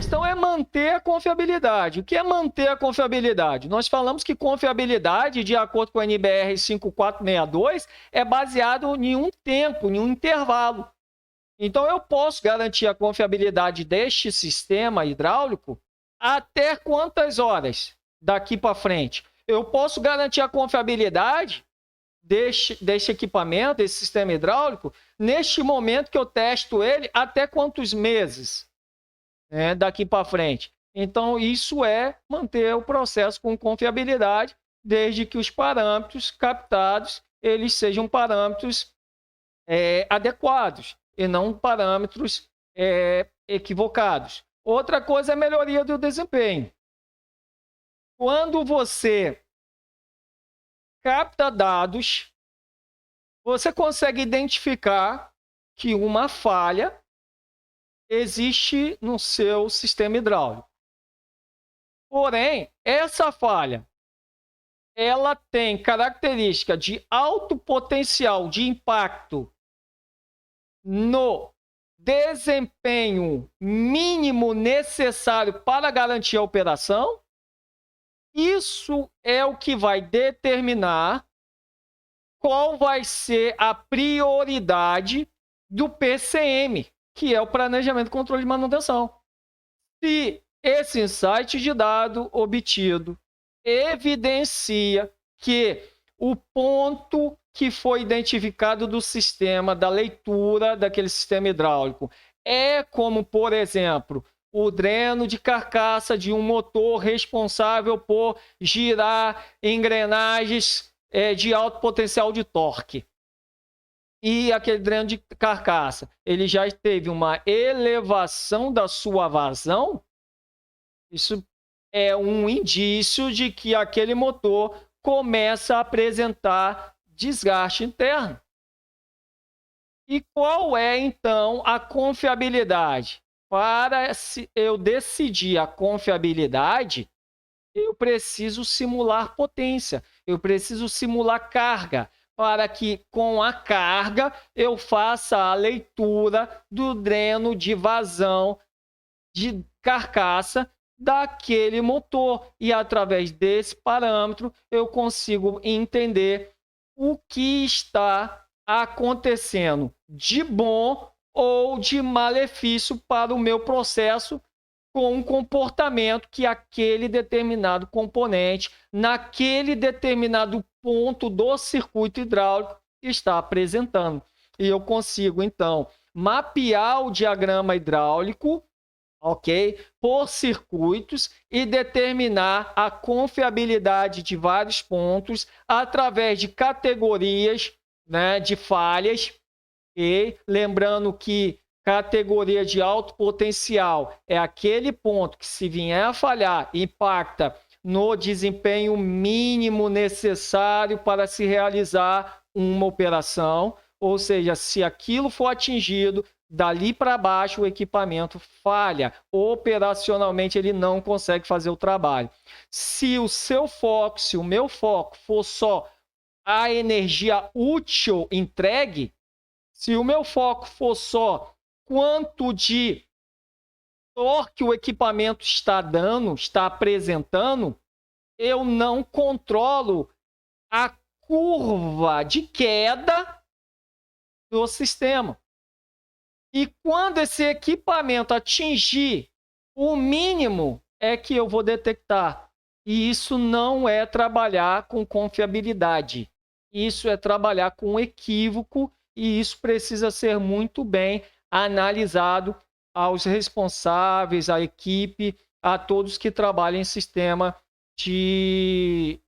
questão é manter a confiabilidade. O que é manter a confiabilidade? Nós falamos que confiabilidade, de acordo com a NBR 5462, é baseado em um tempo, em um intervalo. Então, eu posso garantir a confiabilidade deste sistema hidráulico até quantas horas daqui para frente? Eu posso garantir a confiabilidade deste equipamento, desse sistema hidráulico, neste momento que eu testo ele, até quantos meses, né, daqui para frente? Então, isso é manter o processo com confiabilidade, desde que os parâmetros captados eles sejam parâmetros adequados e não parâmetros equivocados. Outra coisa é a melhoria do desempenho. Quando você capta dados, você consegue identificar que uma falha existe no seu sistema hidráulico. Porém, essa falha, ela tem característica de alto potencial de impacto no desempenho mínimo necessário para garantir a operação. Isso é o que vai determinar qual vai ser a prioridade do PCM, que é o Planejamento, Controle e Manutenção. Se esse insight de dado obtido evidencia que o ponto que foi identificado do sistema, da leitura daquele sistema hidráulico, é como, por exemplo, o dreno de carcaça de um motor responsável por girar engrenagens de alto potencial de torque. E aquele dreno de carcaça, ele já teve uma elevação da sua vazão, isso é um indício de que aquele motor começa a apresentar desgaste interno. E qual é, então, a confiabilidade? Para eu decidir a confiabilidade, eu preciso simular potência, eu preciso simular carga, para que com a carga eu faça a leitura do dreno de vazão de carcaça daquele motor. E através desse parâmetro eu consigo entender o que está acontecendo de bom ou de malefício para o meu processo, com um comportamento que aquele determinado componente, naquele determinado ponto do circuito hidráulico, está apresentando. E eu consigo, então, mapear o diagrama hidráulico, ok, por circuitos, e determinar a confiabilidade de vários pontos através de categorias, né, de falhas. E lembrando que categoria de alto potencial é aquele ponto que, se vier a falhar, impacta no desempenho mínimo necessário para se realizar uma operação. Ou seja, se aquilo for atingido, dali para baixo o equipamento falha. Operacionalmente ele não consegue fazer o trabalho. Se o seu foco, se o meu foco for só a energia útil entregue, se o meu foco for só quanto de torque o equipamento está dando, está apresentando, eu não controlo a curva de queda do sistema. E quando esse equipamento atingir o mínimo, é que eu vou detectar. E isso não é trabalhar com confiabilidade. Isso é trabalhar com equívoco, e isso precisa ser muito bem analisado aos responsáveis, à equipe, a todos que trabalham em sistema de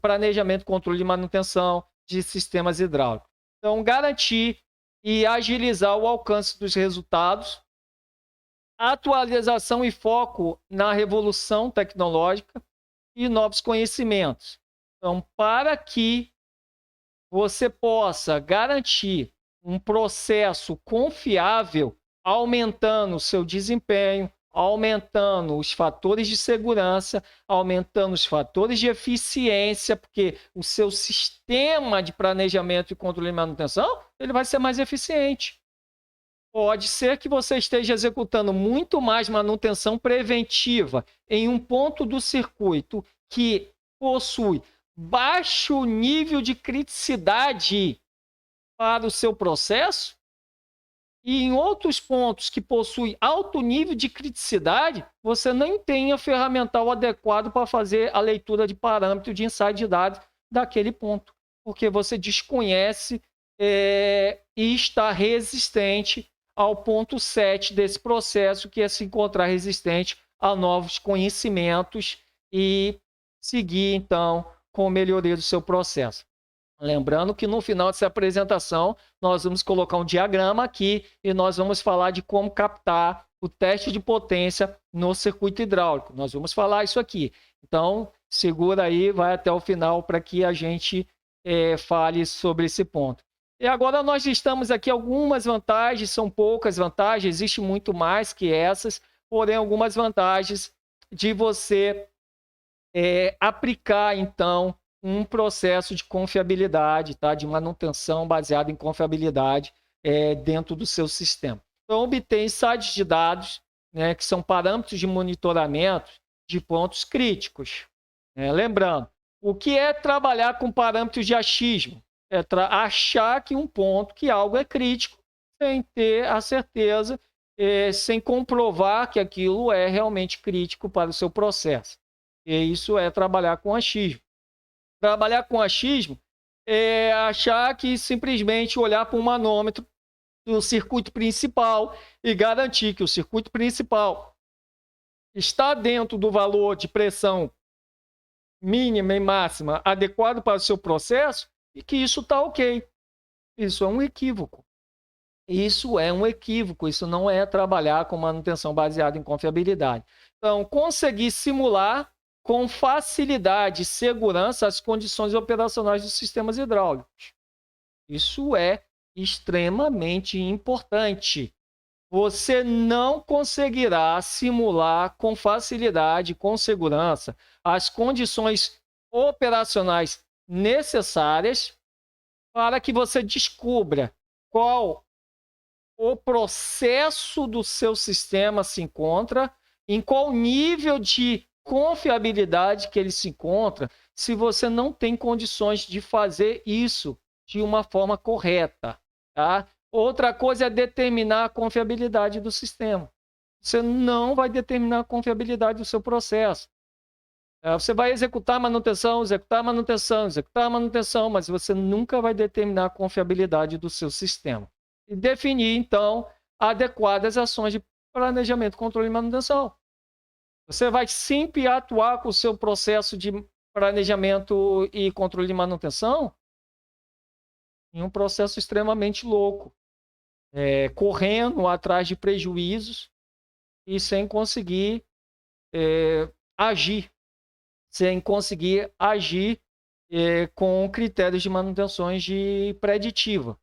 planejamento, controle e manutenção de sistemas hidráulicos. Então, garantir e agilizar o alcance dos resultados, atualização e foco na revolução tecnológica e novos conhecimentos. Então, para que você possa garantir um processo confiável, aumentando o seu desempenho, aumentando os fatores de segurança, aumentando os fatores de eficiência, porque o seu sistema de planejamento e controle e manutenção ele vai ser mais eficiente. Pode ser que você esteja executando muito mais manutenção preventiva em um ponto do circuito que possui baixo nível de criticidade para o seu processo, e em outros pontos que possuem alto nível de criticidade, você não tem a ferramental adequado para fazer a leitura de parâmetro de insight de dados daquele ponto, porque você desconhece e está resistente ao ponto 7 desse processo, que é se encontrar resistente a novos conhecimentos e seguir, então, com a melhoria do seu processo. Lembrando que no final dessa apresentação, nós vamos colocar um diagrama aqui e nós vamos falar de como captar o teste de potência no circuito hidráulico. Nós vamos falar isso aqui. Então, segura aí, vai até o final para que a gente fale sobre esse ponto. E agora nós listamos aqui algumas vantagens, são poucas vantagens, existe muito mais que essas, porém algumas vantagens de você aplicar, então, um processo de confiabilidade, tá? De manutenção baseado em confiabilidade dentro do seu sistema. Então, obter insights de dados, né, que são parâmetros de monitoramento de pontos críticos. Lembrando, o que é trabalhar com parâmetros de achismo? É achar que um ponto, que algo é crítico, sem ter a certeza, sem comprovar que aquilo é realmente crítico para o seu processo. E isso é trabalhar com achismo. Trabalhar com achismo é achar que simplesmente olhar para um manômetro do circuito principal e garantir que o circuito principal está dentro do valor de pressão mínima e máxima adequado para o seu processo e que isso está ok. Isso é um equívoco. Isso é um equívoco, isso não é trabalhar com manutenção baseada em confiabilidade. Então, conseguir simular com facilidade e segurança as condições operacionais dos sistemas hidráulicos. Isso é extremamente importante. Você não conseguirá simular com facilidade e com segurança as condições operacionais necessárias para que você descubra qual o processo do seu sistema se encontra, em qual nível de confiabilidade que ele se encontra, se você não tem condições de fazer isso de uma forma correta, tá? Outra coisa é determinar a confiabilidade do sistema. Você não vai determinar a confiabilidade do seu processo. Você vai executar manutenção, mas você nunca vai determinar a confiabilidade do seu sistema. E definir, então, adequadas ações de planejamento, controle e manutenção. Você vai sempre atuar com o seu processo de planejamento e controle de manutenção em um processo extremamente louco, correndo atrás de prejuízos e sem conseguir agir, com critérios de manutenções de preditiva.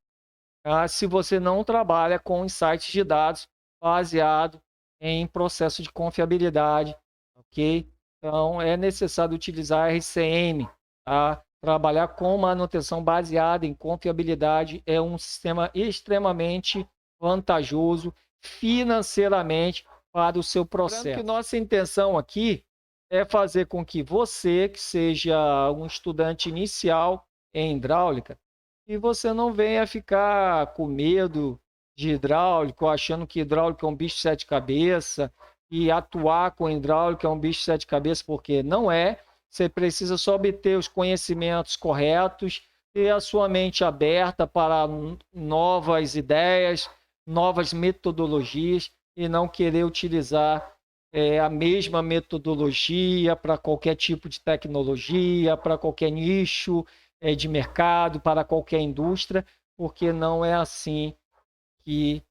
Tá? Se você não trabalha com insights de dados baseado em processo de confiabilidade, ok? Então, é necessário utilizar RCM, tá? Trabalhar com manutenção baseada em confiabilidade é um sistema extremamente vantajoso financeiramente para o seu processo. Lembrando que nossa intenção aqui é fazer com que você, que seja um estudante inicial em hidráulica, e você não venha ficar com medo de hidráulico, achando que hidráulico é um bicho de sete cabeças, e atuar com hidráulico é um bicho de sete cabeças, porque não é. Você precisa só obter os conhecimentos corretos, ter a sua mente aberta para novas ideias, novas metodologias, e não querer utilizar a mesma metodologia para qualquer tipo de tecnologia, para qualquer nicho de mercado, para qualquer indústria, porque não é assim que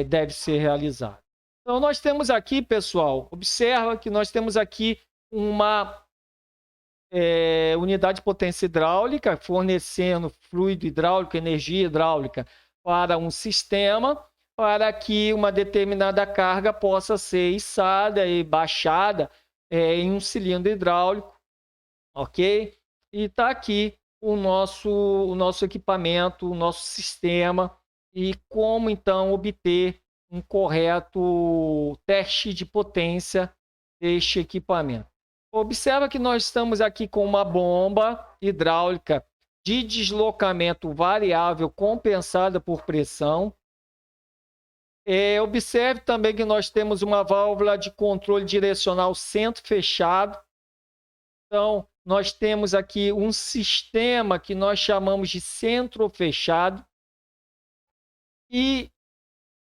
deve ser realizado. Então, nós temos aqui, pessoal, observa que nós temos aqui uma unidade de potência hidráulica, fornecendo fluido hidráulico, energia hidráulica para um sistema, para que uma determinada carga possa ser içada e baixada em um cilindro hidráulico, ok? E está aqui o nosso equipamento, o nosso sistema, e como então obter um correto teste de potência deste equipamento. Observa que nós estamos aqui com uma bomba hidráulica de deslocamento variável compensada por pressão. Observe também que nós temos uma válvula de controle direcional centro fechado. Então, nós temos aqui um sistema que nós chamamos de centro fechado. E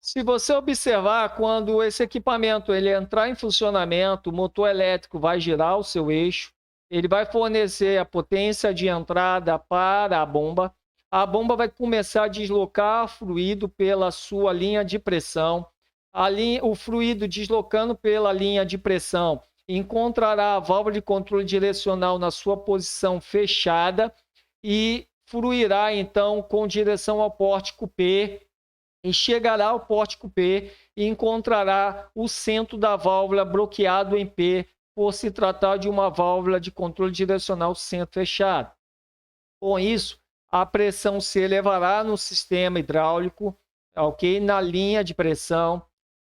se você observar, quando esse equipamento ele entrar em funcionamento, o motor elétrico vai girar o seu eixo, ele vai fornecer a potência de entrada para a bomba vai começar a deslocar fluido pela sua linha de pressão, o fluido deslocando pela linha de pressão encontrará a válvula de controle direcional na sua posição fechada e fluirá então com direção ao pórtico P, e chegará ao pórtico P e encontrará o centro da válvula bloqueado em P, por se tratar de uma válvula de controle direcional centro fechado. Com isso, a pressão se elevará no sistema hidráulico, ok? Na linha de pressão,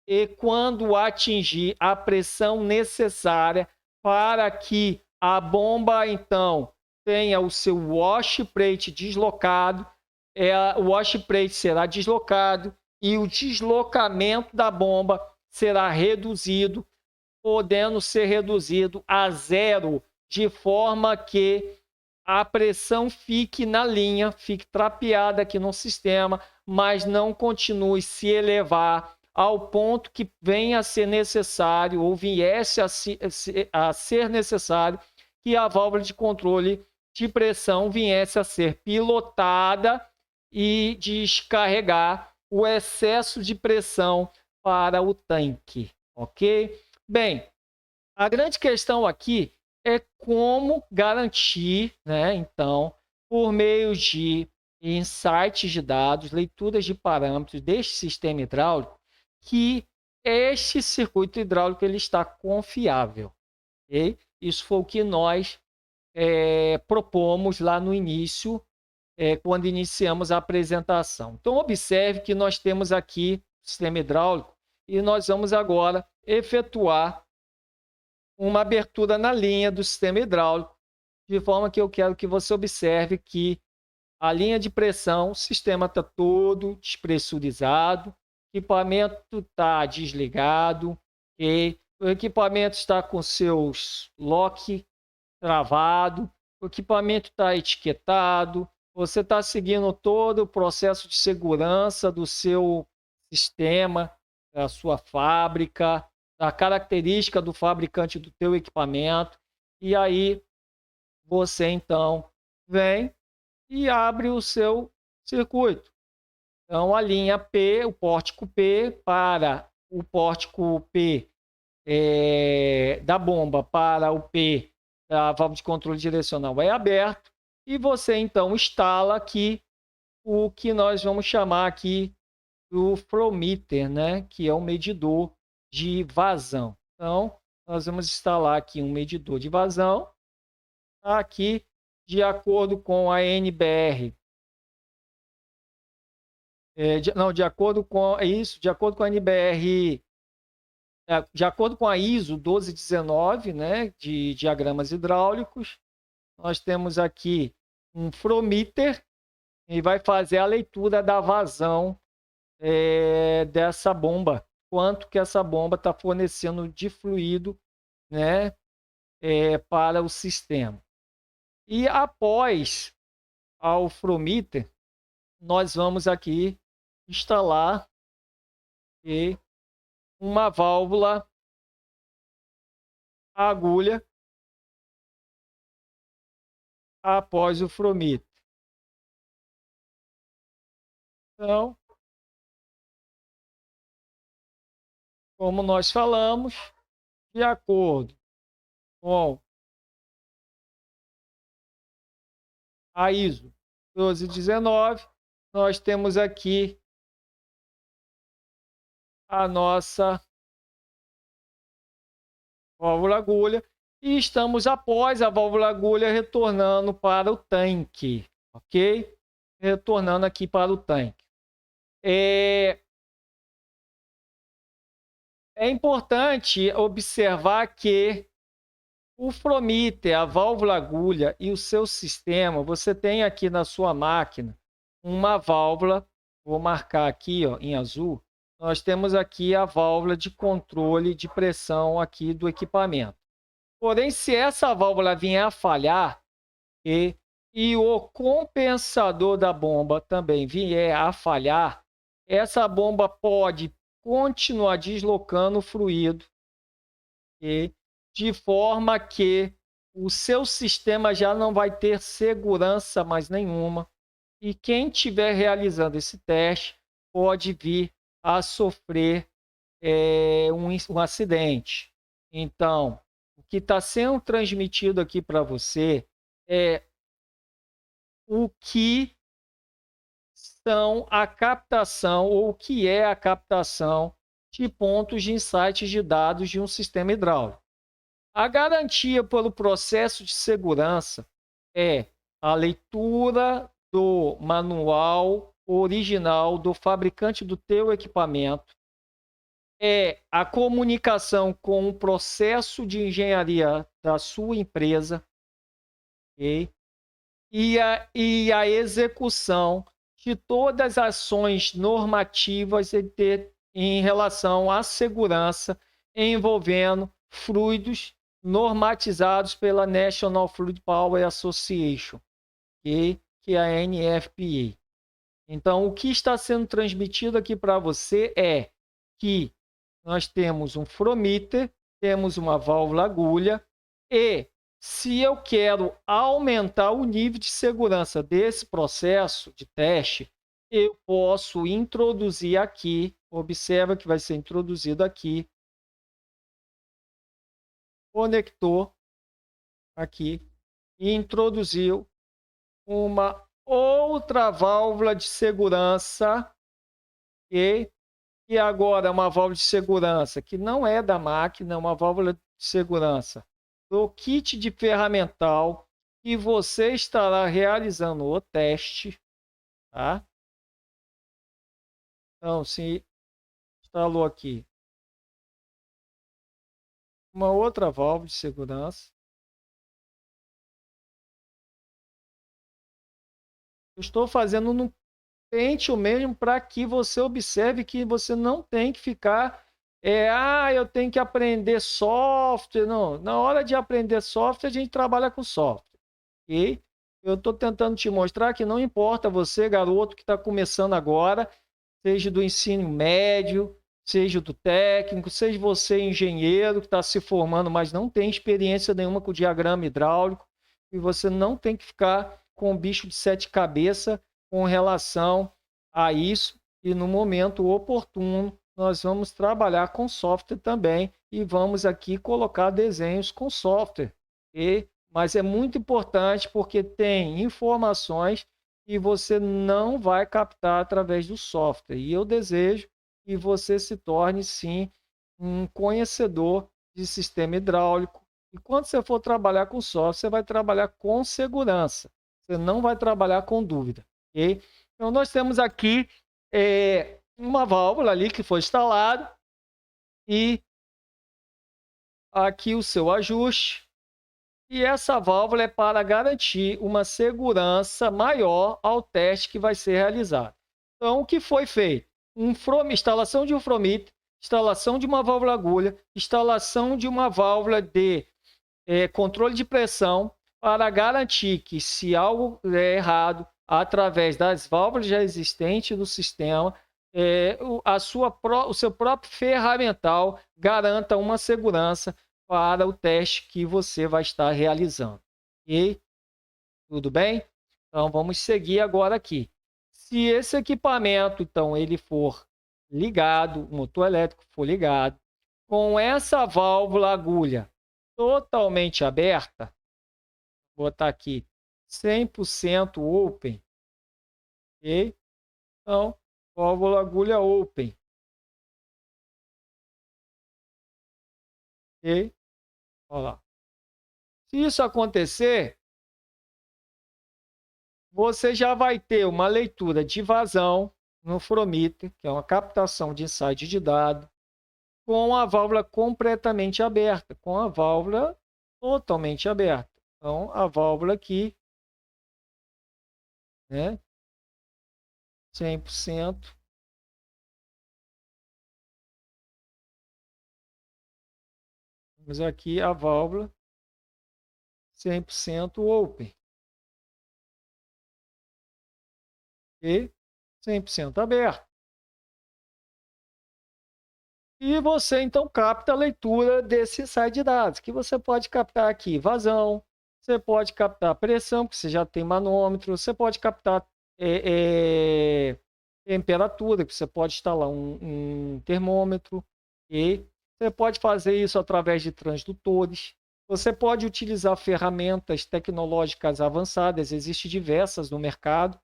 e quando atingir a pressão necessária para que a bomba, então, tenha o seu wash plate deslocado, o wash plate será deslocado e o deslocamento da bomba será reduzido, podendo ser reduzido a zero, de forma que a pressão fique na linha, fique trapeada aqui no sistema, mas não continue se elevar ao ponto que venha a ser necessário ou viesse a ser necessário que a válvula de controle de pressão viesse a ser pilotada e descarregar o excesso de pressão para o tanque, ok? Bem, a grande questão aqui é como garantir, né, então, por meio de insights de dados, leituras de parâmetros deste sistema hidráulico, que este circuito hidráulico ele está confiável. Okay? Isso foi o que nós propomos lá no início, quando iniciamos a apresentação. Então, observe que nós temos aqui o sistema hidráulico e nós vamos agora efetuar uma abertura na linha do sistema hidráulico, de forma que eu quero que você observe que a linha de pressão, o sistema está todo despressurizado, o equipamento está desligado, okay? O equipamento está com seus lock travado, o equipamento está etiquetado, você está seguindo todo o processo de segurança do seu sistema, da sua fábrica, a característica do fabricante do teu equipamento, e aí você então vem e abre o seu circuito. Então a linha P, o pórtico P para o pórtico P da bomba para o P da válvula de controle direcional é aberto, e você então instala aqui o que nós vamos chamar aqui do flow meter, né, que é um medidor de vazão. Então, nós vamos instalar aqui um medidor de vazão, aqui de acordo com a NBR. De acordo com isso, de acordo com a NBR, de acordo com a ISO 1219, né, de diagramas hidráulicos, nós temos aqui um flow meter e vai fazer a leitura da vazão dessa bomba, quanto que essa bomba está fornecendo de fluido, né, para o sistema. E após ao flow meter, nós vamos aqui instalar uma válvula agulha após o flow meter. Então, como nós falamos, de acordo com a ISO 1219, nós temos aqui a nossa válvula agulha e estamos após a válvula agulha retornando para o tanque, ok? Retornando aqui para o tanque. É, é importante observar que o Frometer, a válvula agulha e o seu sistema, você tem aqui na sua máquina uma válvula, vou marcar aqui ó, em azul, nós temos aqui a válvula de controle de pressão aqui do equipamento. Porém, se essa válvula vier a falhar e o compensador da bomba também vier a falhar, essa bomba pode continuar deslocando o fluido de forma que o seu sistema já não vai ter segurança mais nenhuma e quem estiver realizando esse teste pode vir a sofrer um acidente. Então, o que está sendo transmitido aqui para você é o que são a captação ou o que é a captação de pontos de insights de dados de um sistema hidráulico. A garantia pelo processo de segurança é a leitura do manual original do fabricante do teu equipamento, é a comunicação com o processo de engenharia da sua empresa, okay? e a execução de todas as ações normativas em relação à segurança envolvendo fluidos normatizados pela National Fluid Power Association, que é a NFPA. Então, o que está sendo transmitido aqui para você é que nós temos um Frometer, temos uma válvula agulha e se eu quero aumentar o nível de segurança desse processo de teste, eu posso introduzir aqui, observa que vai ser introduzido aqui, conector aqui, e introduziu uma outra válvula de segurança, e agora uma válvula de segurança que não é da máquina, é uma válvula de segurança do kit de ferramental que você estará realizando o teste, tá? Então, se instalou aqui uma outra válvula de segurança. Eu estou fazendo no Pentium mesmo para que você observe que você não tem que ficar eu tenho que aprender software. Não, na hora de aprender software, a gente trabalha com software. E eu estou tentando te mostrar que não importa você, garoto, que está começando agora, seja do ensino médio, seja do técnico, seja você engenheiro que está se formando, mas não tem experiência nenhuma com diagrama hidráulico, e você não tem que ficar com um bicho de sete cabeças com relação a isso, e no momento oportuno nós vamos trabalhar com software também e vamos aqui colocar desenhos com software. Mas é muito importante porque tem informações que você não vai captar através do software. E eu desejo que você se torne, sim, um conhecedor de sistema hidráulico. E quando você for trabalhar com software, você vai trabalhar com segurança. Você não vai trabalhar com dúvida. Okay? Então, nós temos aqui uma válvula ali que foi instalada e aqui o seu ajuste. E essa válvula é para garantir uma segurança maior ao teste que vai ser realizado. Então, o que foi feito? Instalação de um Frometer, instalação de uma válvula agulha, instalação de uma válvula de controle de pressão para garantir que, se algo é errado, através das válvulas já existentes do sistema, o seu próprio ferramental garanta uma segurança para o teste que você vai estar realizando. E tudo bem? Então vamos seguir agora aqui. Se esse equipamento, então, ele for ligado, o motor elétrico for ligado, com essa válvula agulha totalmente aberta, vou botar aqui 100% open, ok? Então, válvula agulha open. Ok? Olha lá. Se isso acontecer, você já vai ter uma leitura de vazão no Frometer, que é uma captação de insight de dado, com a válvula completamente aberta, com a válvula totalmente aberta. Então, a válvula aqui, né, 100%. Temos aqui a válvula 100% open e 100% aberto. E você então capta a leitura desse insight de dados, que você pode captar aqui vazão, você pode captar pressão, que você já tem manômetro, você pode captar temperatura, que você pode instalar um termômetro, e você pode fazer isso através de transdutores. Você pode utilizar ferramentas tecnológicas avançadas, existem diversas no mercado,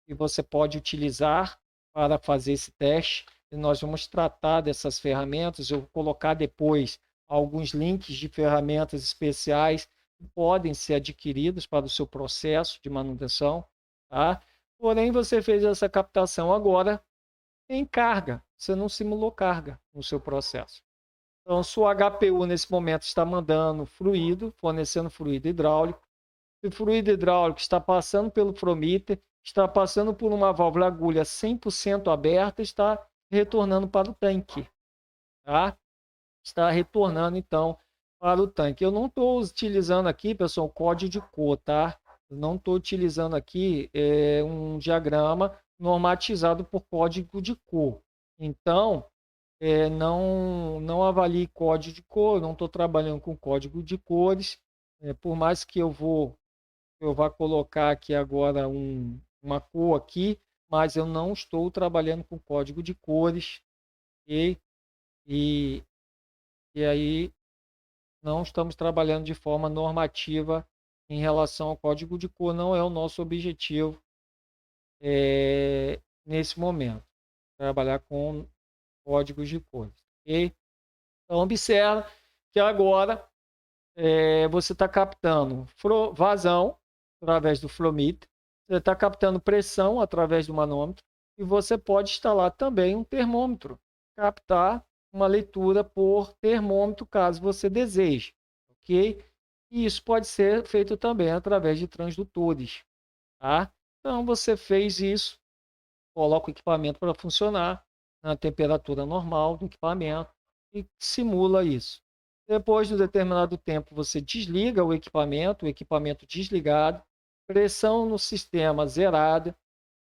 e você pode utilizar para fazer esse teste. E nós vamos tratar dessas ferramentas. Eu vou colocar depois alguns links de ferramentas especiais que podem ser adquiridos para o seu processo de manutenção, tá? Porém, você fez essa captação agora em carga. Você não simulou carga no seu processo. Então, sua HPU nesse momento está mandando fluido, fornecendo fluido hidráulico. O fluido hidráulico está passando pelo Frometer, está passando por uma válvula agulha 100% aberta, está retornando para o tanque, tá? Está retornando, então, para o tanque. Eu não estou utilizando aqui, pessoal, código de cor, tá? Eu não estou utilizando aqui um diagrama normatizado por código de cor. Então, não avalie código de cor, não estou trabalhando com código de cores. Por mais que eu vá colocar aqui agora uma cor aqui, mas eu não estou trabalhando com código de cores e aí não estamos trabalhando de forma normativa em relação ao código de cor, não é o nosso objetivo nesse momento, trabalhar com códigos de cores. Okay? Então, observa que agora você está captando vazão através do Frometer, você está captando pressão através do manômetro e você pode instalar também um termômetro, captar uma leitura por termômetro caso você deseje, ok? E isso pode ser feito também através de transdutores, tá? Então você fez isso, coloca o equipamento para funcionar na temperatura normal do equipamento e simula isso. Depois de um determinado tempo, você desliga o equipamento desligado, pressão no sistema zerada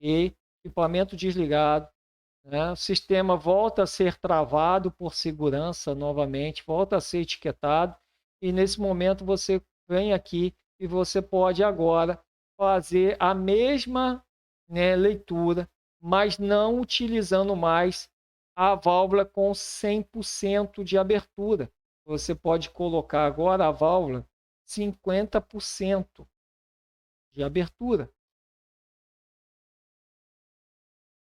e equipamento desligado. Né? O sistema volta a ser travado por segurança novamente, volta a ser etiquetado e nesse momento você vem aqui e você pode agora fazer a mesma leitura, mas não utilizando mais a válvula com 100% de abertura. Você pode colocar agora a válvula 50% de abertura.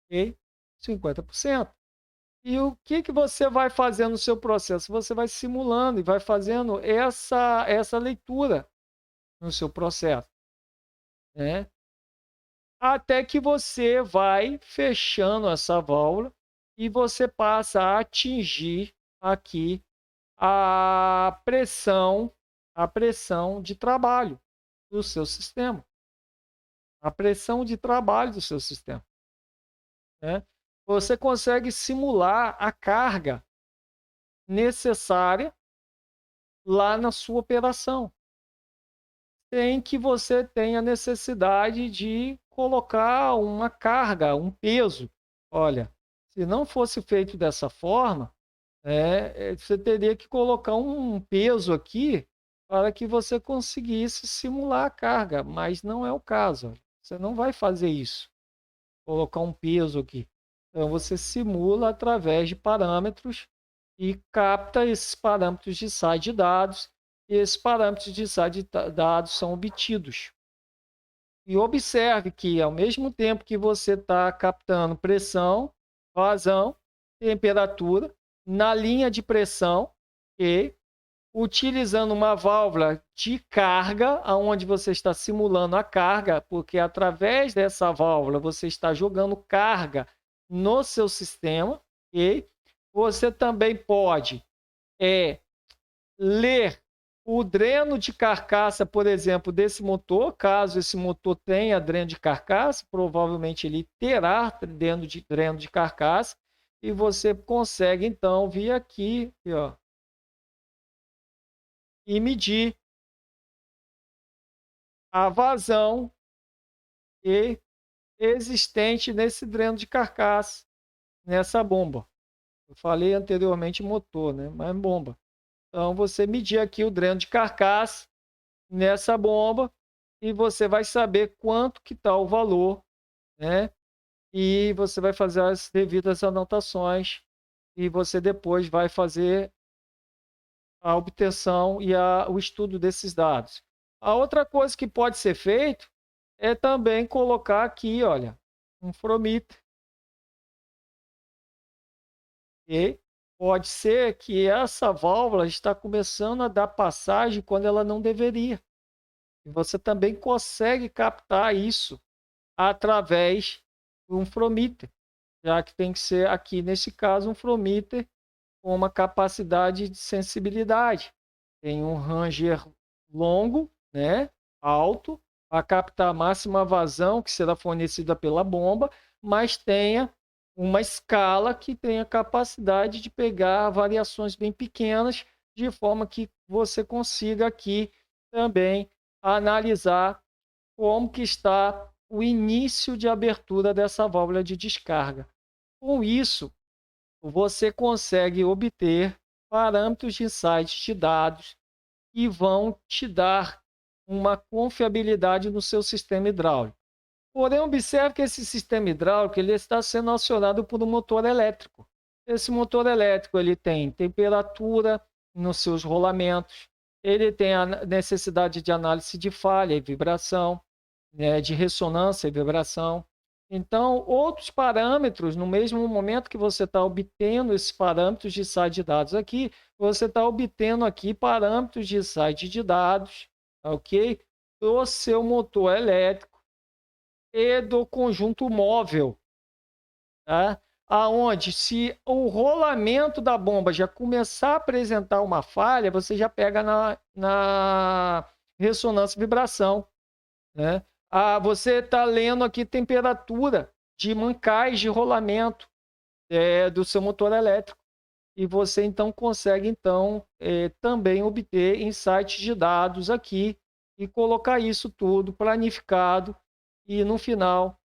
Ok? 50%. E o que você vai fazer no seu processo? Você vai simulando e vai fazendo essa leitura no seu processo. Né? Até que você vai fechando essa válvula e você passa a atingir aqui a pressão de trabalho do seu sistema. A pressão de trabalho do seu sistema. Né? Você consegue simular a carga necessária lá na sua operação. Sem que você tenha necessidade de colocar uma carga, um peso. Olha, se não fosse feito dessa forma, você teria que colocar um peso aqui para que você conseguisse simular a carga, mas não é o caso. Você não vai fazer isso, colocar um peso aqui. Então, você simula através de parâmetros e capta esses parâmetros de insight de dados, e esses parâmetros de insight de dados são obtidos. E observe que, ao mesmo tempo que você está captando pressão, vazão, temperatura, na linha de pressão, e utilizando uma válvula de carga, onde você está simulando a carga, porque através dessa válvula você está jogando carga no seu sistema, ok? Você também pode ler o dreno de carcaça, por exemplo, desse motor. Caso esse motor tenha dreno de carcaça, provavelmente ele terá dreno de carcaça, e você consegue então vir aqui, ó, e medir a vazão existente nesse dreno de carcaça, nessa bomba. Eu falei anteriormente motor, né? Mas bomba. Então você medir aqui o dreno de carcaça nessa bomba e você vai saber quanto que está o valor, né? E você vai fazer as devidas anotações e você depois vai fazer a obtenção e o estudo desses dados. A outra coisa que pode ser feito é também colocar aqui, olha, um Frometer. E pode ser que essa válvula está começando a dar passagem quando ela não deveria. E você também consegue captar isso através de um Frometer, já que tem que ser aqui, nesse caso, um Frometer com uma capacidade de sensibilidade. Tem um ranger longo, né, alto, a captar a máxima vazão que será fornecida pela bomba, mas tenha uma escala que tenha capacidade de pegar variações bem pequenas, de forma que você consiga aqui também analisar como que está o início de abertura dessa válvula de descarga. Com isso, você consegue obter parâmetros de insights de dados que vão te dar uma confiabilidade no seu sistema hidráulico. Porém, observe que esse sistema hidráulico ele está sendo acionado por um motor elétrico. Esse motor elétrico ele tem temperatura nos seus rolamentos, ele tem a necessidade de análise de falha e vibração, né, de ressonância e vibração. Então, outros parâmetros, no mesmo momento que você está obtendo esses parâmetros de site de dados aqui, você está obtendo aqui parâmetros de site de dados, ok? Do seu motor elétrico e do conjunto móvel, tá? Aonde, se o rolamento da bomba já começar a apresentar uma falha, você já pega na ressonância e vibração, né? Você está lendo aqui temperatura de mancais de rolamento do seu motor elétrico. E você então consegue então também obter insights de dados aqui e colocar isso tudo planificado. E no final,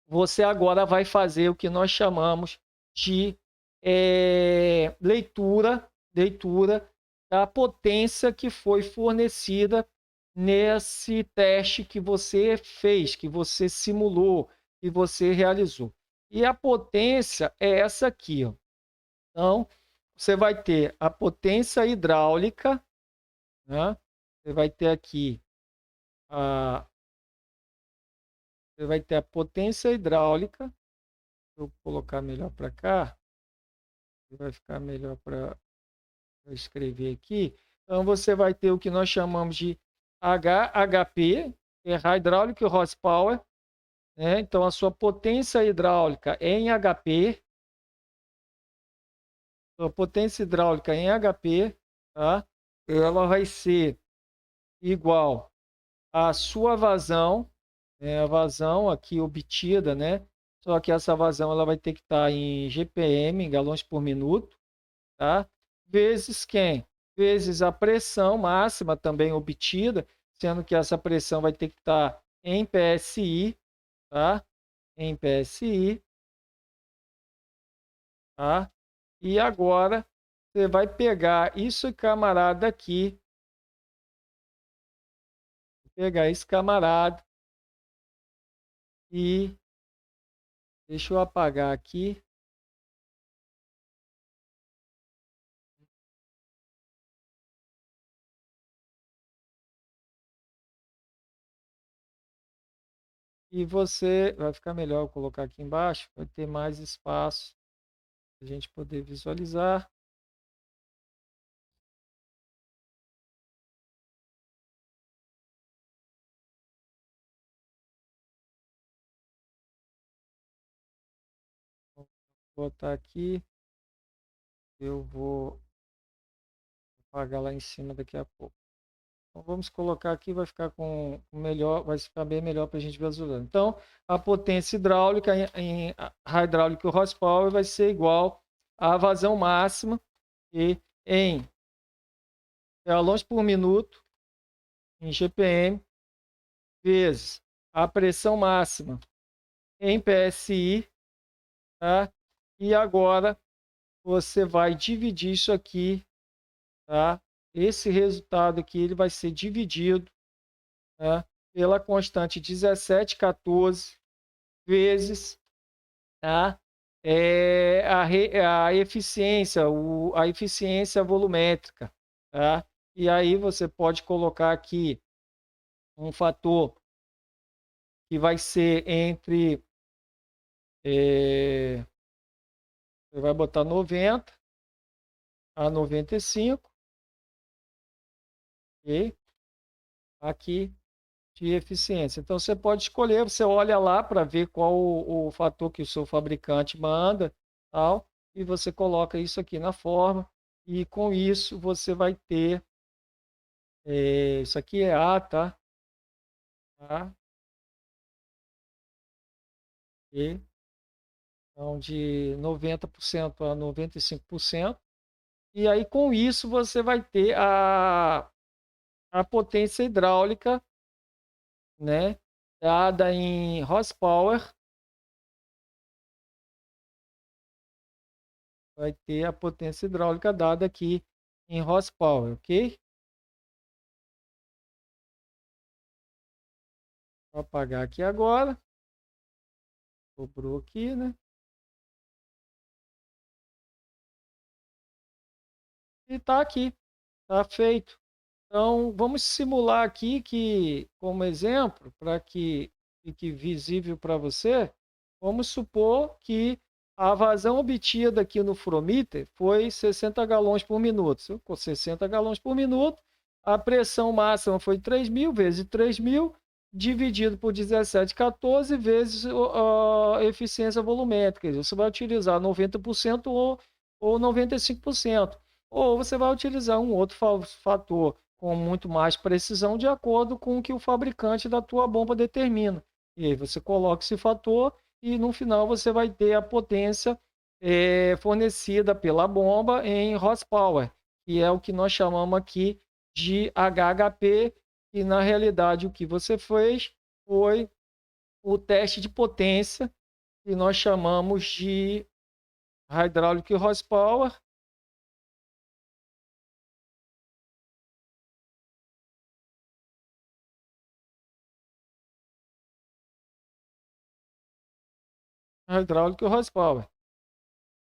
você agora vai fazer o que nós chamamos de leitura da potência que foi fornecida nesse teste que você fez, que você simulou, que você realizou. E a potência é essa aqui, ó. Então, você vai ter a potência hidráulica, né? Você vai ter aqui a, você vai ter a potência hidráulica. Vou colocar melhor para cá, vai ficar melhor para escrever aqui. Então, você vai ter o que nós chamamos de HHP, que é Hydraulic Horsepower, né? Então, a sua potência hidráulica é em HP, a potência hidráulica em HP, tá? Ela vai ser igual à sua vazão, né? A vazão aqui obtida, né? Só que essa vazão ela vai ter que estar em GPM, em galões por minuto, tá? Vezes quem? Vezes a pressão máxima também obtida, sendo que essa pressão vai ter que estar em PSI, tá? Em PSI, tá? E agora você vai pegar isso, camarada, aqui, pegar esse camarada e deixa eu apagar aqui. E você vai ficar melhor eu colocar aqui embaixo, vai ter mais espaço para a gente poder visualizar. Vou botar aqui. Eu vou apagar lá em cima daqui a pouco. Então, vamos colocar aqui, vai ficar com melhor, vai ficar bem melhor para a gente visualizar. Então, a potência hidráulica em hydraulic horsepower vai ser igual à vazão máxima e em galões por minuto em GPM vezes a pressão máxima em PSI, tá? E agora você vai dividir isso aqui, tá? Esse resultado aqui ele vai ser dividido, né, pela constante 1714 vezes, tá? A eficiência, a eficiência volumétrica, tá? E aí você pode colocar aqui um fator que vai ser entre, você vai botar 90 a 95, ok? Aqui de eficiência. Então você pode escolher, você olha lá para ver qual o fator que o seu fabricante manda, tal, e você coloca isso aqui na forma, e com isso você vai ter, isso aqui é A, tá? Tá? E, então, de 90% a 95%. E aí, com isso, você vai ter a potência hidráulica, né, dada em horsepower. Vai ter a potência hidráulica dada aqui em horsepower, ok? Vou apagar aqui agora. Sobrou aqui, né? E tá aqui, tá feito. Então, vamos simular aqui que, como exemplo, para que fique visível para você, vamos supor que a vazão obtida aqui no Frometer foi 60 galões por minuto. Com 60 galões por minuto, a pressão máxima foi 3.000 vezes 3.000, dividido por 1714 vezes a eficiência volumétrica. Você vai utilizar 90% ou 95%. Ou você vai utilizar um outro fator com muito mais precisão, de acordo com o que o fabricante da tua bomba determina. E aí você coloca esse fator e no final você vai ter a potência fornecida pela bomba em horsepower, que é o que nós chamamos aqui de HHP, e na realidade o que você fez foi o teste de potência, que nós chamamos de hydraulic horsepower. Hydraulic horsepower.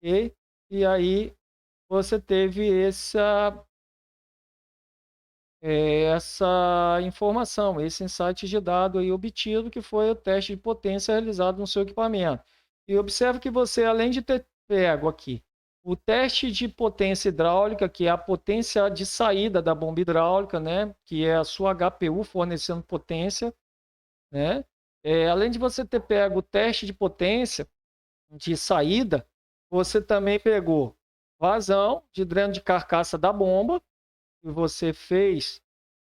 Ok? E aí você teve essa informação, esse insight de dado aí obtido, que foi o teste de potência realizado no seu equipamento. E observe que você, além de ter pego aqui o teste de potência hidráulica, que é a potência de saída da bomba hidráulica, né, que é a sua HPU fornecendo potência, né? Além de você ter pego o teste de potência de saída, você também pegou vazão de dreno de carcaça da bomba, e você fez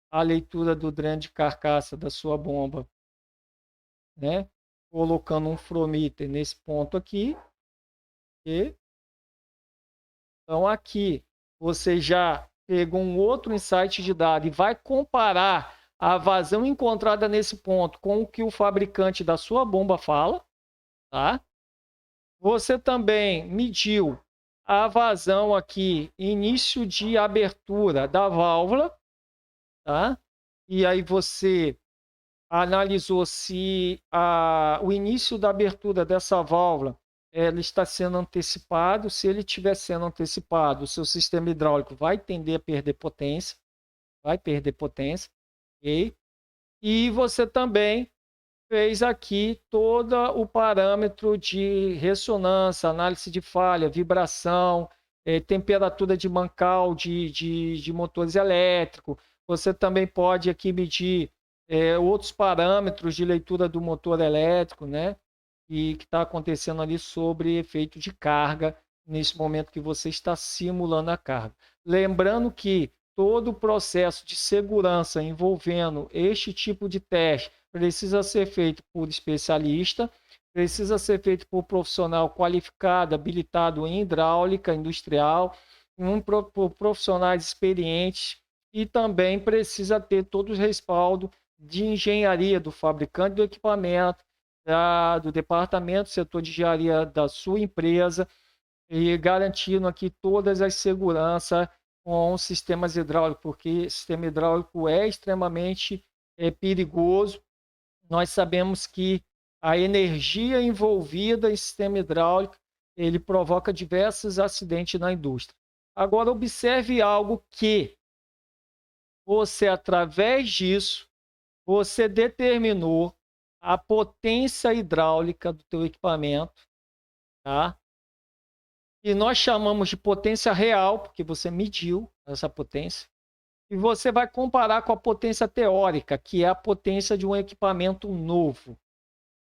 a leitura do dreno de carcaça da sua bomba, né? Colocando um Frometer nesse ponto aqui. E então aqui você já pegou um outro insight de dado e vai comparar a vazão encontrada nesse ponto com o que o fabricante da sua bomba fala, tá? Você também mediu a vazão aqui, início de abertura da válvula, tá? E aí você analisou se o início da abertura dessa válvula ela está sendo antecipado. Se ele estiver sendo antecipado, o seu sistema hidráulico vai tender a perder potência, ok? E você também fez aqui todo o parâmetro de ressonância, análise de falha, vibração, temperatura de mancal de motores elétricos. Você também pode aqui medir outros parâmetros de leitura do motor elétrico, né? e que está acontecendo ali sobre efeito de carga nesse momento que você está simulando a carga. Lembrando que todo o processo de segurança envolvendo este tipo de teste precisa ser feito por especialista, precisa ser feito por profissional qualificado, habilitado em hidráulica industrial, por profissionais experientes, e também precisa ter todo o respaldo de engenharia do fabricante do equipamento, do departamento, setor de engenharia da sua empresa, e garantindo aqui todas as seguranças com sistemas hidráulicos, porque sistema hidráulico é extremamente perigoso. Nós sabemos que a energia envolvida em sistema hidráulico, ele provoca diversos acidentes na indústria. Agora, observe algo que você, através disso, você determinou a potência hidráulica do teu equipamento, tá? E nós chamamos de potência real, porque você mediu essa potência, e você vai comparar com a potência teórica, que é a potência de um equipamento novo,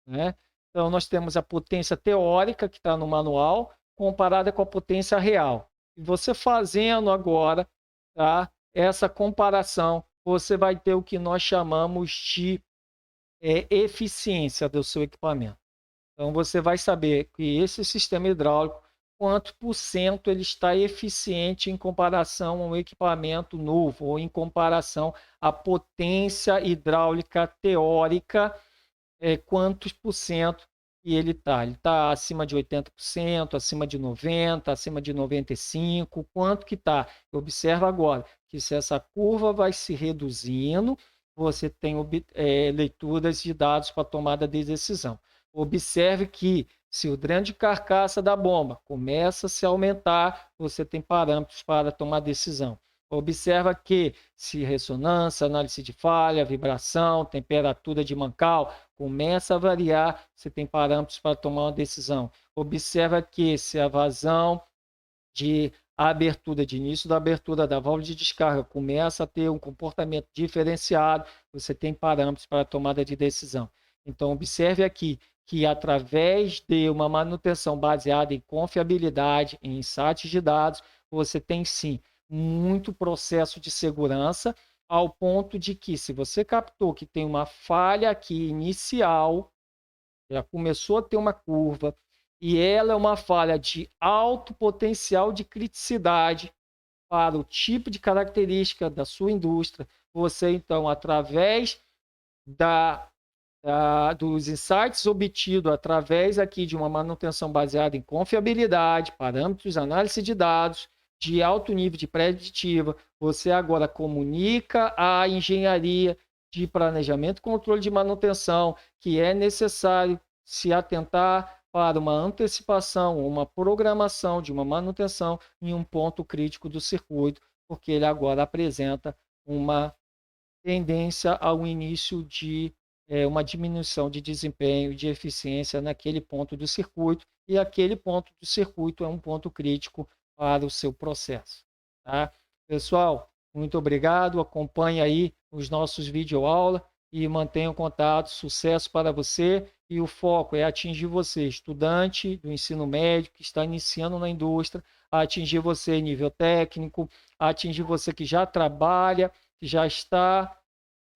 né? Então, nós temos a potência teórica, que está no manual, comparada com a potência real. E você fazendo agora, tá, essa comparação, você vai ter o que nós chamamos de eficiência do seu equipamento. Então, você vai saber que esse sistema hidráulico, quanto por cento ele está eficiente em comparação a um equipamento novo, ou em comparação à potência hidráulica teórica, quantos por cento que ele está. Ele está acima de 80%, acima de 90%, acima de 95%, quanto que está? Observa agora que se essa curva vai se reduzindo, você tem leituras de dados para tomada de decisão. Observe que se o dreno de carcaça da bomba começa a se aumentar, você tem parâmetros para tomar decisão. Observa que se ressonância, análise de falha, vibração, temperatura de mancal começa a variar, você tem parâmetros para tomar uma decisão. Observa que se a vazão de abertura, de início da abertura da válvula de descarga começa a ter um comportamento diferenciado, você tem parâmetros para tomada de decisão. Então, observe aqui que através de uma manutenção baseada em confiabilidade, em insights de dados, você tem sim muito processo de segurança, ao ponto de que, se você captou que tem uma falha aqui inicial, já começou a ter uma curva, e ela é uma falha de alto potencial de criticidade para o tipo de característica da sua indústria, você, então, através dos insights obtidos através aqui de uma manutenção baseada em confiabilidade, parâmetros, análise de dados, de alto nível de preditiva, você agora comunica à engenharia de planejamento e controle de manutenção que é necessário se atentar para uma antecipação, uma programação de uma manutenção em um ponto crítico do circuito, porque ele agora apresenta uma tendência ao início de uma diminuição de desempenho e de eficiência naquele ponto do circuito, e aquele ponto do circuito é um ponto crítico para o seu processo. Tá? Pessoal, muito obrigado, acompanhe aí os nossos videoaulas e mantenham contato, sucesso para você, e o foco é atingir você, estudante do ensino médio que está iniciando na indústria, atingir você nível técnico, atingir você que já trabalha, que já está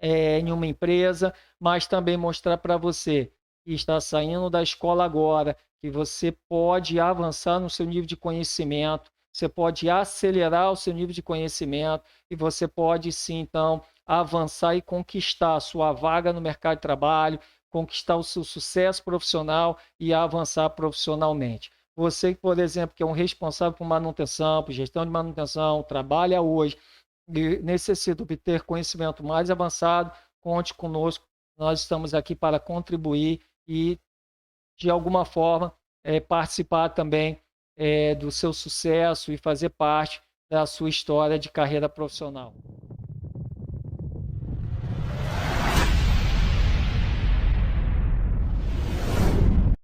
em uma empresa, mas também mostrar para você que está saindo da escola agora, que você pode avançar no seu nível de conhecimento, você pode acelerar o seu nível de conhecimento e você pode sim, então, avançar e conquistar a sua vaga no mercado de trabalho, conquistar o seu sucesso profissional e avançar profissionalmente. Você, por exemplo, que é um responsável por manutenção, por gestão de manutenção, trabalha hoje, necessita obter conhecimento mais avançado, conte conosco. Nós estamos aqui para contribuir e, de alguma forma, participar também do seu sucesso e fazer parte da sua história de carreira profissional.